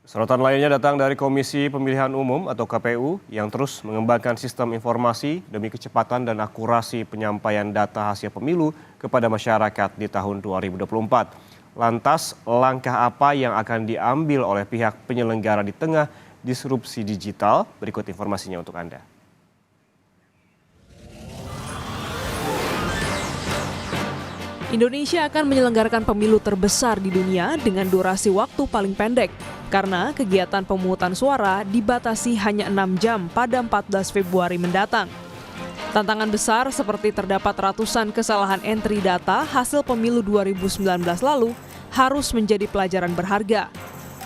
Sorotan lainnya datang dari Komisi Pemilihan Umum atau KPU yang terus mengembangkan sistem informasi demi kecepatan dan akurasi penyampaian data hasil pemilu kepada masyarakat di tahun 2024. Lantas, langkah apa yang akan diambil oleh pihak penyelenggara di tengah disrupsi digital? Berikut informasinya untuk Anda. Indonesia akan menyelenggarakan pemilu terbesar di dunia dengan durasi waktu paling pendek karena kegiatan pemungutan suara dibatasi hanya 6 jam pada 14 Februari mendatang. Tantangan besar seperti terdapat ratusan kesalahan entry data hasil pemilu 2019 lalu harus menjadi pelajaran berharga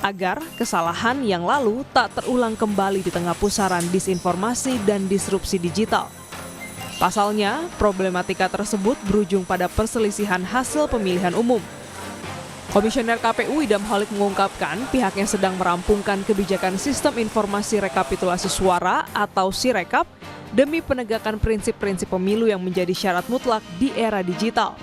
agar kesalahan yang lalu tak terulang kembali di tengah pusaran disinformasi dan disrupsi digital. Pasalnya, problematika tersebut berujung pada perselisihan hasil pemilihan umum. Komisioner KPU Idam Holik mengungkapkan pihaknya sedang merampungkan kebijakan sistem informasi rekapitulasi suara atau Sirekap demi penegakan prinsip-prinsip pemilu yang menjadi syarat mutlak di era digital.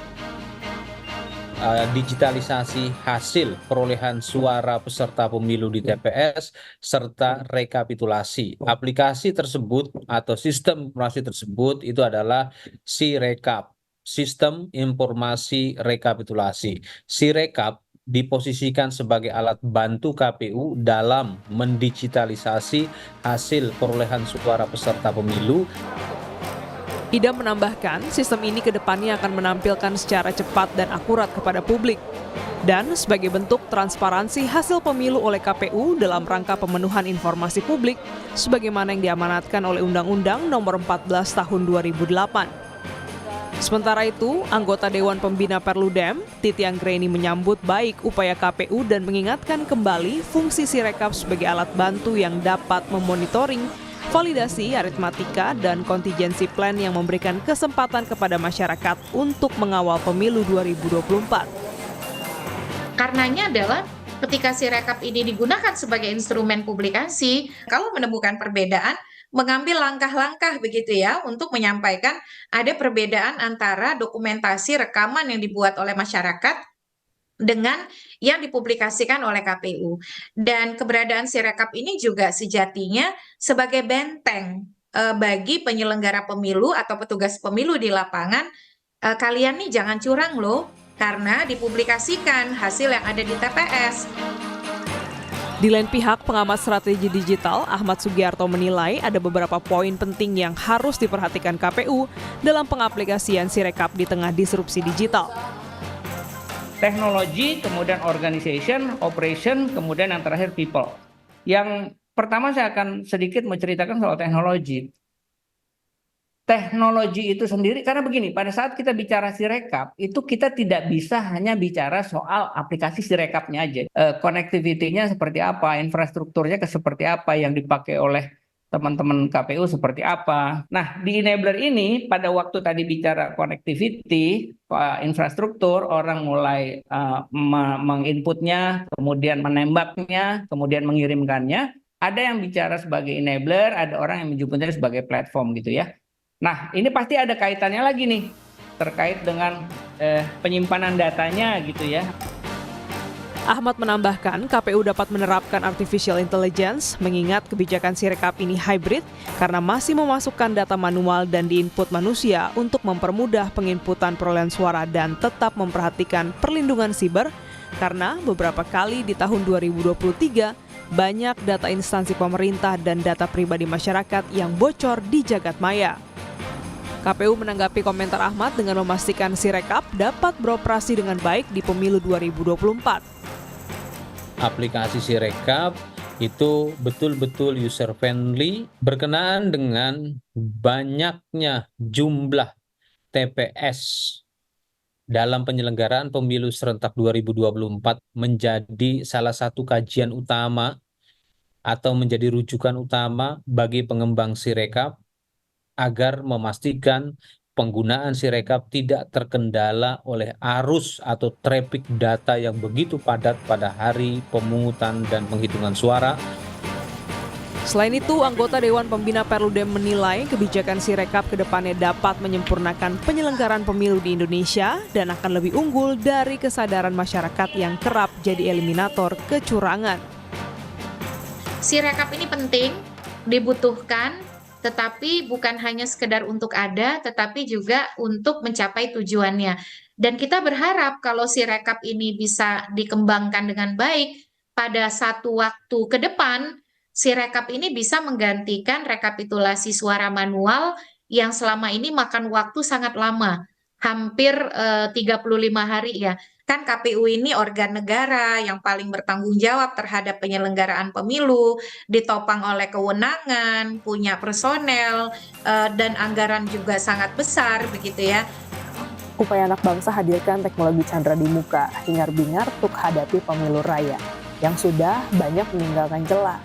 Digitalisasi hasil perolehan suara peserta pemilu di TPS serta rekapitulasi. Aplikasi tersebut atau sistem informasi tersebut itu adalah Sirekap, Sistem Informasi Rekapitulasi. Sirekap diposisikan sebagai alat bantu KPU dalam mendigitalisasi hasil perolehan suara peserta pemilu. Idam menambahkan, sistem ini ke depannya akan menampilkan secara cepat dan akurat kepada publik. Dan sebagai bentuk transparansi hasil pemilu oleh KPU dalam rangka pemenuhan informasi publik, sebagaimana yang diamanatkan oleh Undang-Undang Nomor 14 Tahun 2008. Sementara itu, anggota Dewan Pembina Perludem, Titi Anggreni menyambut baik upaya KPU dan mengingatkan kembali fungsi Sirekap sebagai alat bantu yang dapat memonitoring validasi aritmatika dan kontingensi plan yang memberikan kesempatan kepada masyarakat untuk mengawal pemilu 2024. Karenanya adalah ketika Sirekap ini digunakan sebagai instrumen publikasi, kalau menemukan perbedaan, mengambil langkah-langkah begitu ya untuk menyampaikan ada perbedaan antara dokumentasi rekaman yang dibuat oleh masyarakat dengan yang dipublikasikan oleh KPU. Dan keberadaan Sirekap ini juga sejatinya sebagai benteng bagi penyelenggara pemilu atau petugas pemilu di lapangan. Kalian nih jangan curang loh, karena dipublikasikan hasil yang ada di TPS. Di lain pihak, pengamat strategi digital Ahmad Sugiarto menilai ada beberapa poin penting yang harus diperhatikan KPU dalam pengaplikasian Sirekap di tengah disrupsi digital. Teknologi, kemudian organization, operation, kemudian yang terakhir people. Yang pertama saya akan sedikit menceritakan soal teknologi. Teknologi itu sendiri, karena begini, pada saat kita bicara Sirekap, itu kita tidak bisa hanya bicara soal aplikasi Sirekapnya aja. Connectivity-nya seperti apa, infrastrukturnya seperti apa yang dipakai oleh teman-teman KPU seperti apa. Nah, di enabler ini pada waktu tadi bicara connectivity, infrastruktur, orang mulai menginputnya, kemudian menembaknya, kemudian mengirimkannya. Ada yang bicara sebagai enabler, ada orang yang menyebutnya sebagai platform gitu ya. Nah, ini pasti ada kaitannya lagi nih terkait dengan penyimpanan datanya gitu ya. Ahmad menambahkan KPU dapat menerapkan artificial intelligence mengingat kebijakan Sirekap ini hybrid karena masih memasukkan data manual dan diinput manusia untuk mempermudah penginputan perolehan suara dan tetap memperhatikan perlindungan siber karena beberapa kali di tahun 2023 banyak data instansi pemerintah dan data pribadi masyarakat yang bocor di jagat maya. KPU menanggapi komentar Ahmad dengan memastikan Sirekap dapat beroperasi dengan baik di pemilu 2024. Aplikasi Sirekap itu betul-betul user friendly berkenaan dengan banyaknya jumlah TPS dalam penyelenggaraan pemilu serentak 2024 menjadi salah satu kajian utama atau menjadi rujukan utama bagi pengembang Sirekap agar memastikan penggunaan Sirekap tidak terkendala oleh arus atau traffic data yang begitu padat pada hari pemungutan dan penghitungan suara. Selain itu, anggota Dewan Pembina Perludem menilai kebijakan Sirekap ke depannya dapat menyempurnakan penyelenggaraan pemilu di Indonesia dan akan lebih unggul dari kesadaran masyarakat yang kerap jadi eliminator kecurangan. Sirekap ini penting, dibutuhkan, tetapi bukan hanya sekedar untuk ada, tetapi juga untuk mencapai tujuannya. Dan kita berharap kalau Sirekap ini bisa dikembangkan dengan baik, pada satu waktu ke depan, Sirekap ini bisa menggantikan rekapitulasi suara manual yang selama ini makan waktu sangat lama, hampir 35 hari ya. Kan KPU ini organ negara yang paling bertanggung jawab terhadap penyelenggaraan pemilu, ditopang oleh kewenangan, punya personel, dan anggaran juga sangat besar begitu ya. Upaya anak bangsa hadirkan teknologi candra di muka, hingar-bingar untuk hadapi pemilu raya, yang sudah banyak meninggalkan celah.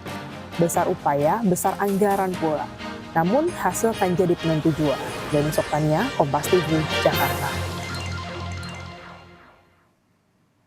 Besar upaya, besar anggaran pula. Namun hasil akan jadi penentu jua. Denny Soktania, Kompas TV, Jakarta.